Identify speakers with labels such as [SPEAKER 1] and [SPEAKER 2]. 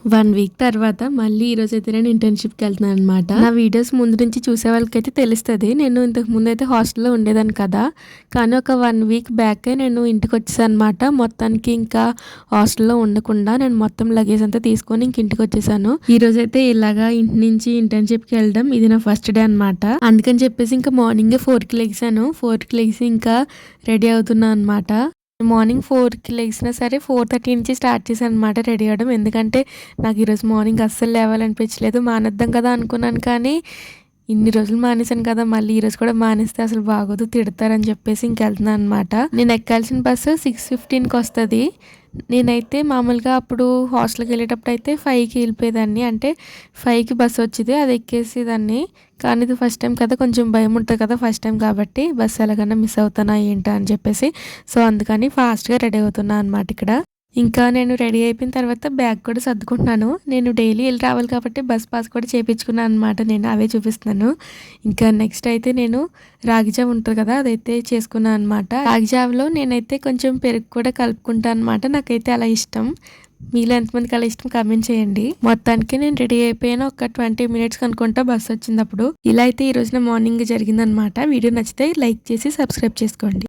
[SPEAKER 1] 1 week తర్వాత మళ్ళీ ఈరోజైతే నేను ఇంటర్న్‌షిప్‌కి వెళ్తున్నాననమాట. నా వీడియోస్ ముందు నుంచి చూసే వాళ్ళకైతే తెలుస్తది. నేను ఇంతకు ముందైతే హాస్టల్‌లో ఉండేదాన్ని కదా! కానీ ఒక 1 వీక్ బ్యాకే నేను ఇంటికొచ్చేసాననమాట. మొత్తానికి ఇంకా హాస్టల్‌లో ఉండకుండా నేను మొత్తం లగేజ్ అంతా తీసుకొని ఇంక ఇంటికొచ్చేసాను. ఈరోజైతే ఇలాగా ఇంటి నుంచి ఇంటర్న్‌షిప్‌కి వెళ్ళడం ఇది నా ఫస్ట్ డే అనమాట. అందుకని చెప్పేసి ఇంకా మార్నింగే 4కి లెగిసాను. 4కి లెగిసి ఇంకా రెడీ అవుతున్నా అనమాట. మార్నింగ్ 4కి లెగిసినా సరే 4:30 నుంచి స్టార్ట్ చేశాననమాట రెడీ అవ్వడం. ఎందుకంటే నాకు ఈరోజు మార్నింగ్ అస్సలు లేవాలనిపించలేదు. మానేద్దాం కదా అనుకున్నాను కానీ ఇన్ని రోజులు మానేశాను కదా! మళ్ళీ ఈరోజు కూడా మానేస్తే అసలు బాగోదు తిడతారని చెప్పేసి ఇంకెళ్తున్నాను అనమాట. నేను ఎక్కాల్సిన బస్సు 6:15కి వస్తది. నేనైతే మామూలుగా అప్పుడు హాస్టల్‌కి వెళ్ళేటప్పుడు అయితే 5కి వెళ్ళిపోయేదాన్ని. అంటే 5కి బస్సు వచ్చేది. అది ఎక్కేసేదాన్ని. కానీ ఇది ఫస్ట్ టైం కదా! కొంచెం భయం ఉంటుంది కదా! ఫస్ట్ టైం కాబట్టి బస్సు ఎలాగైనా మిస్ అవుతానా ఏంటా అని చెప్పేసి. సో, అందుకని ఫాస్ట్‌గా రెడీ అవుతున్నా అనమాట ఇక్కడ. ఇంకా నేను రెడీ అయిపోయిన తర్వాత బ్యాగ్ కూడా సర్దుకుంటున్నాను. నేను డైలీ ఎళ్లి రావాలి కాబట్టి బస్ పాస్ కూడా చేపించుకున్నాను అనమాట నేను. అవే చూపిస్తున్నాను. ఇంకా నెక్స్ట్ అయితే నేను రాగి జావ ఉంటది కదా! అదైతే చేసుకున్నాను అనమాట. రాగి జావలో నేనైతే కొంచెం పెరుగు కూడా కలుపుకుంటాను అనమాట. నాకైతే అలా ఇష్టం. మీలో ఎంతమందికి అలా ఇష్టం కామెంట్ చేయండి. మొత్తానికి నేను రెడీ అయిపోయాను. ఒక 20 మినిట్స్‌కి అనుకుంటా బస్ వచ్చిందప్పుడు. ఇలా అయితే ఈ రోజున మార్నింగ్ జరిగిందనమాట. వీడియో నచ్చితే లైక్ చేసి సబ్స్క్రైబ్ చేసుకోండి.